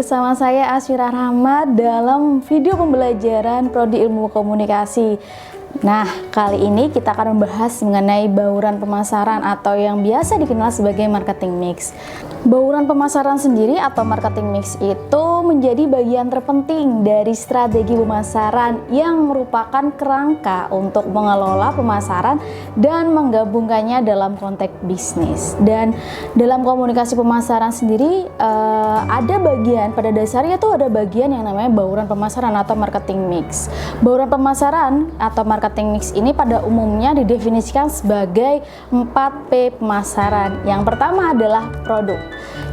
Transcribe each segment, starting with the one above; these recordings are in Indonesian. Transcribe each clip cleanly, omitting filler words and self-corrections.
bersama saya Asfira Rahmat dalam video pembelajaran Prodi Ilmu Komunikasi. Nah, kali ini kita akan membahas mengenai bauran pemasaran atau yang biasa dikenal sebagai marketing mix. Bauran pemasaran sendiri atau marketing mix itu menjadi bagian terpenting dari strategi pemasaran yang merupakan kerangka untuk mengelola pemasaran dan menggabungkannya dalam konteks bisnis. Dan dalam komunikasi pemasaran sendiri ada bagian, pada dasarnya itu ada bagian yang namanya bauran pemasaran atau marketing mix. Bauran pemasaran atau marketing mix ini pada umumnya didefinisikan sebagai 4P pemasaran. Yang pertama adalah produk,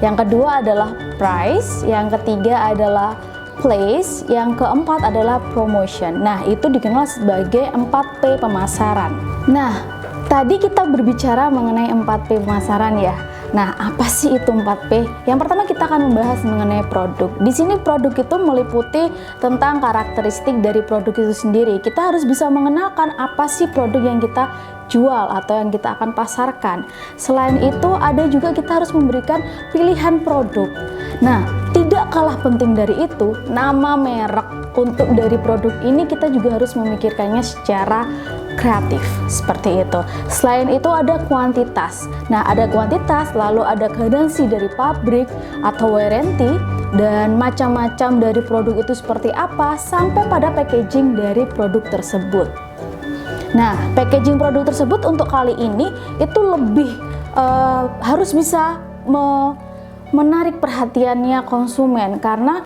yang kedua adalah price, yang ketiga adalah place, yang keempat adalah promotion. Nah, itu dikenal sebagai 4P pemasaran. Nah, tadi kita berbicara mengenai 4P pemasaran ya. Nah, apa sih itu 4P? Yang pertama kita akan membahas mengenai produk. Di sini produk itu meliputi tentang karakteristik dari produk itu sendiri. Kita harus bisa mengenalkan apa sih produk yang kita jual atau yang kita akan pasarkan. Selain itu, ada juga kita harus memberikan pilihan produk. Nah, tidak kalah penting dari itu, nama merek untuk dari produk ini kita juga harus memikirkannya secara kreatif, seperti itu. Selain itu ada kuantitas. Nah, ada kuantitas, lalu ada garansi dari pabrik atau warranty, dan macam-macam dari produk itu seperti apa, sampai pada packaging dari produk tersebut. Nah, packaging produk tersebut untuk kali ini itu lebih harus bisa menarik perhatiannya konsumen, karena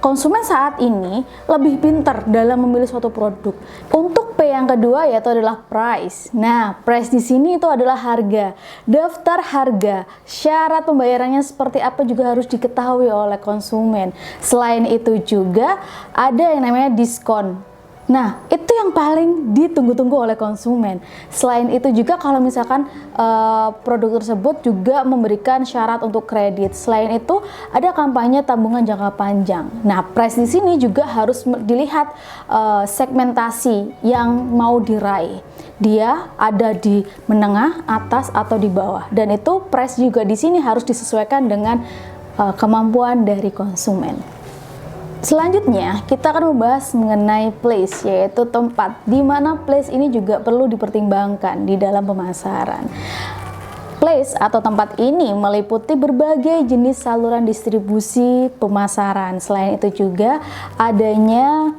konsumen saat ini lebih pintar dalam memilih suatu produk. Untuk P yang kedua yaitu adalah price. Nah, price di sini itu adalah harga. Daftar harga, syarat pembayarannya seperti apa juga harus diketahui oleh konsumen. Selain itu juga ada yang namanya diskon. Nah, itu yang paling ditunggu-tunggu oleh konsumen. Selain itu juga kalau misalkan produk tersebut juga memberikan syarat untuk kredit. Selain itu ada kampanye tabungan jangka panjang. Nah, price di sini juga harus dilihat segmentasi yang mau diraih. Dia ada di menengah, atas atau di bawah. Dan itu price juga di sini harus disesuaikan dengan kemampuan dari konsumen. Selanjutnya, kita akan membahas mengenai place, yaitu tempat, di mana place ini juga perlu dipertimbangkan di dalam pemasaran. Place atau tempat ini meliputi berbagai jenis saluran distribusi pemasaran. Selain itu juga adanya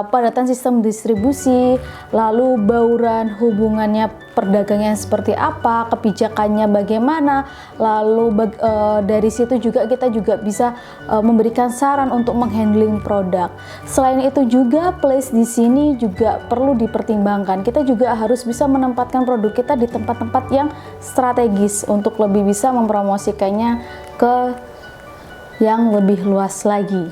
padatan sistem distribusi, lalu bauran hubungannya perdagangnya seperti apa, kebijakannya bagaimana, lalu dari situ juga kita juga bisa memberikan saran untuk menghandling produk. Selain itu juga place di sini juga perlu dipertimbangkan. Kita juga harus bisa menempatkan produk kita di tempat-tempat yang strategis untuk lebih bisa mempromosikannya ke yang lebih luas lagi.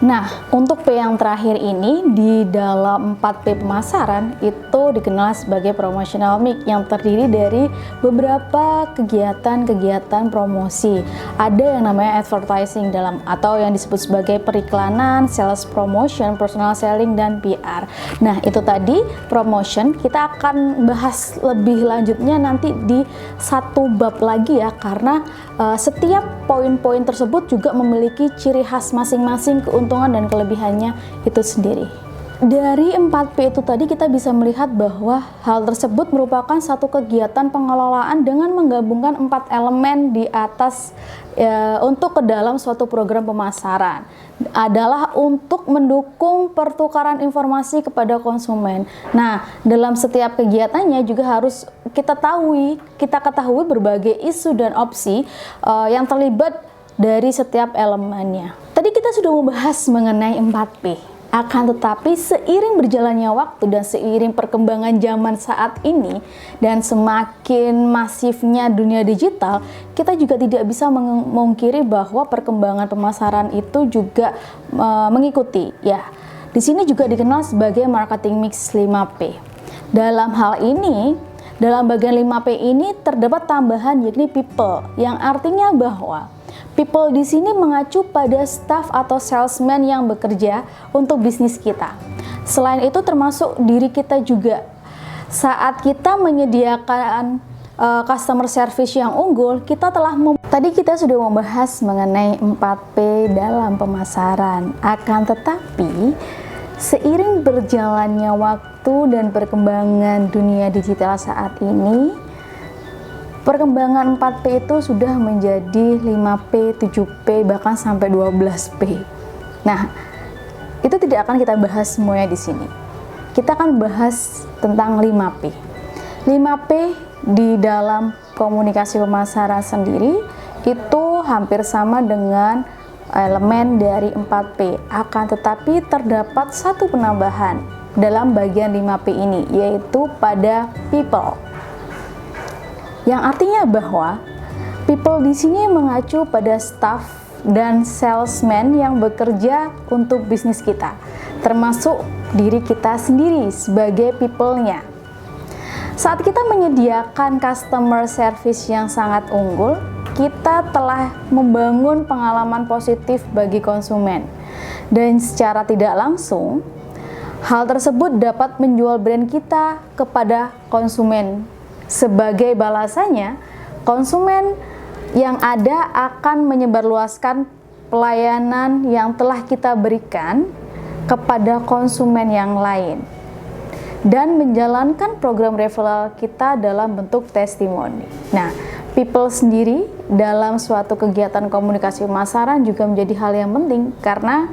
Nah, untuk P yang terakhir ini di dalam 4P pemasaran itu dikenal sebagai promotional mix yang terdiri dari beberapa kegiatan-kegiatan promosi. Ada yang namanya advertising dalam atau yang disebut sebagai periklanan, sales promotion, personal selling, dan PR. Nah, itu tadi promotion. Kita akan bahas lebih lanjutnya nanti di satu bab lagi ya, karena setiap poin-poin tersebut juga memiliki ciri khas masing-masing, keuntungan dan kelebihannya itu sendiri. Dari 4P itu tadi kita bisa melihat bahwa hal tersebut merupakan satu kegiatan pengelolaan dengan menggabungkan 4 elemen di atas untuk ke dalam suatu program pemasaran. Adalah untuk mendukung pertukaran informasi kepada konsumen. Nah, dalam setiap kegiatannya juga harus kita ketahui berbagai isu dan opsi yang terlibat dari setiap elemennya. Tadi kita sudah membahas mengenai 4P. Akan tetapi seiring berjalannya waktu dan seiring perkembangan zaman saat ini dan semakin masifnya dunia digital, kita juga tidak bisa memungkiri bahwa perkembangan pemasaran itu juga mengikuti. Ya, di sini juga dikenal sebagai marketing mix 5P. Dalam hal ini, dalam bagian 5P ini terdapat tambahan yakni people, yang artinya bahwa people di sini mengacu pada staff atau salesman yang bekerja untuk bisnis kita. Selain itu termasuk diri kita juga. Saat kita menyediakan customer service yang unggul, kita telah Tadi kita sudah membahas mengenai 4P dalam pemasaran. Akan tetapi, seiring berjalannya waktu dan perkembangan dunia digital saat ini, perkembangan 4P itu sudah menjadi 5P, 7P, bahkan sampai 12P. Nah, itu tidak akan kita bahas semuanya di sini. Kita akan bahas tentang 5P. 5P di dalam komunikasi pemasaran sendiri itu hampir sama dengan elemen dari 4P, akan tetapi terdapat satu penambahan dalam bagian 5P ini, yaitu pada people. Yang artinya bahwa people di sini mengacu pada staff dan salesman yang bekerja untuk bisnis kita, termasuk diri kita sendiri sebagai people-nya. Saat kita menyediakan customer service yang sangat unggul, kita telah membangun pengalaman positif bagi konsumen, dan secara tidak langsung hal tersebut dapat menjual brand kita kepada konsumen. Sebagai balasannya, konsumen yang ada akan menyebarluaskan pelayanan yang telah kita berikan kepada konsumen yang lain dan menjalankan program referral kita dalam bentuk testimoni. Nah, people sendiri dalam suatu kegiatan komunikasi pemasaran juga menjadi hal yang penting, karena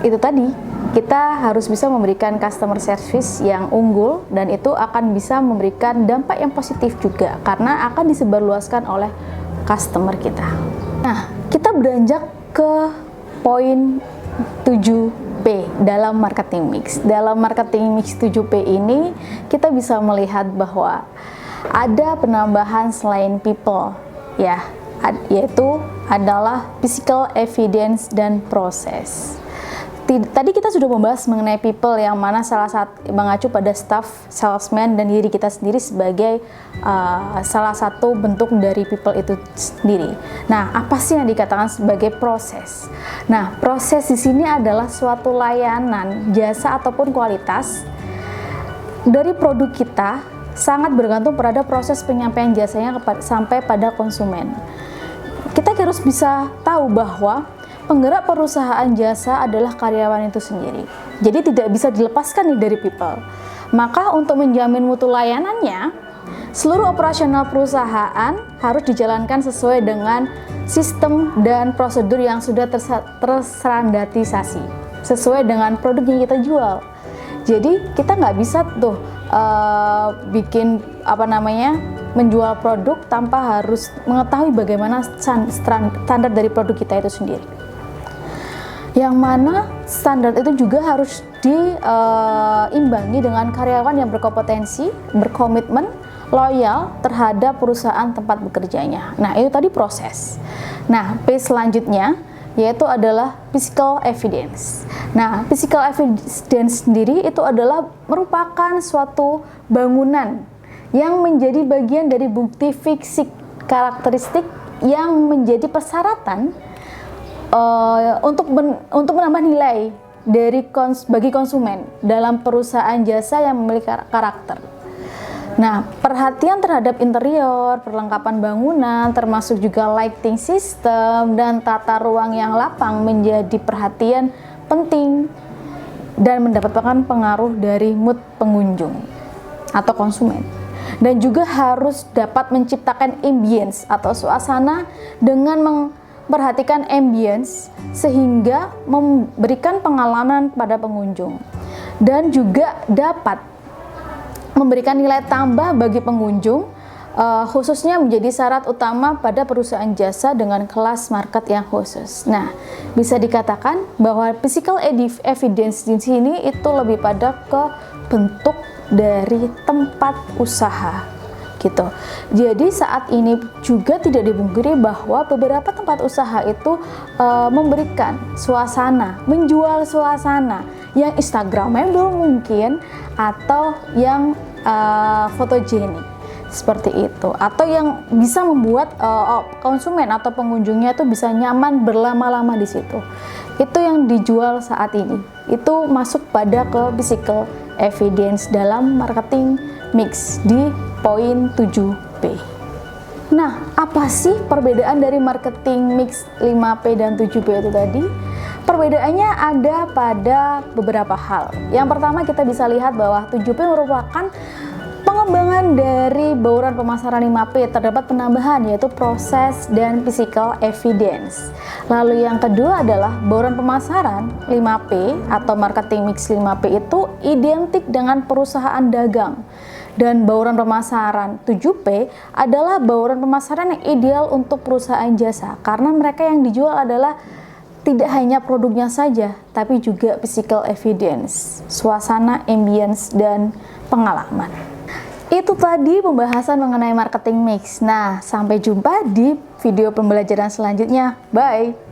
itu tadi, kita harus bisa memberikan customer service yang unggul, dan itu akan bisa memberikan dampak yang positif juga karena akan disebarluaskan oleh customer kita. Nah, kita beranjak ke poin 7P dalam marketing mix. Dalam marketing mix 7P ini, kita bisa melihat bahwa ada penambahan selain people, ya, yaitu adalah physical evidence dan proses. Tadi kita sudah membahas mengenai people, yang mana salah satu mengacu pada staff, salesman, dan diri kita sendiri sebagai salah satu bentuk dari people itu sendiri. Nah, apa sih yang dikatakan sebagai proses? Nah, proses di sini adalah suatu layanan, jasa ataupun kualitas dari produk kita sangat bergantung pada proses penyampaian jasanya sampai pada konsumen. Kita harus bisa tahu bahwa penggerak perusahaan jasa adalah karyawan itu sendiri. Jadi tidak bisa dilepaskan nih dari people. Maka untuk menjamin mutu layanannya, seluruh operasional perusahaan harus dijalankan sesuai dengan sistem dan prosedur yang sudah terstandarisasi sesuai dengan produk yang kita jual. Jadi kita nggak bisa tuh menjual produk tanpa harus mengetahui bagaimana standar dari produk kita itu sendiri. Yang mana standar itu juga harus diimbangi dengan karyawan yang berkompetensi, berkomitmen, loyal terhadap perusahaan tempat bekerjanya. Nah, itu tadi proses. Nah, P selanjutnya yaitu adalah physical evidence. Nah, physical evidence sendiri itu adalah merupakan suatu bangunan yang menjadi bagian dari bukti fisik karakteristik yang menjadi persyaratan untuk menambah nilai bagi konsumen dalam perusahaan jasa yang memiliki karakter. Nah, perhatian terhadap interior, perlengkapan bangunan, termasuk juga lighting system dan tata ruang yang lapang menjadi perhatian penting dan mendapatkan pengaruh dari mood pengunjung atau konsumen. Dan juga harus dapat menciptakan ambience atau suasana dengan memperhatikan ambience sehingga memberikan pengalaman pada pengunjung. Dan juga dapat memberikan nilai tambah bagi pengunjung, khususnya menjadi syarat utama pada perusahaan jasa dengan kelas market yang khusus. Nah, bisa dikatakan bahwa physical evidence di sini itu lebih pada ke bentuk dari tempat usaha gitu. Jadi saat ini juga tidak dipungkiri bahwa beberapa tempat usaha itu memberikan suasana, menjual suasana yang instagramable mungkin, atau yang fotogenik seperti itu, atau yang bisa membuat konsumen atau pengunjungnya itu bisa nyaman berlama-lama di situ. Itu yang dijual saat ini. Itu masuk pada ke physical evidence dalam marketing mix di poin 7P. Nah, Apa sih perbedaan dari marketing mix 5P dan 7P itu tadi? Perbedaannya ada pada beberapa hal. Yang pertama, kita bisa lihat bahwa 7P merupakan pengembangan dari bauran pemasaran 5P. Terdapat penambahan yaitu proses dan physical evidence. Lalu yang kedua adalah bauran pemasaran 5P atau marketing mix 5P itu identik dengan perusahaan dagang. Dan bauran pemasaran 7P adalah bauran pemasaran yang ideal untuk perusahaan jasa, karena mereka yang dijual adalah tidak hanya produknya saja, tapi juga physical evidence, suasana, ambience, dan pengalaman. Itu tadi pembahasan mengenai marketing mix. Nah, sampai jumpa di video pembelajaran selanjutnya. Bye!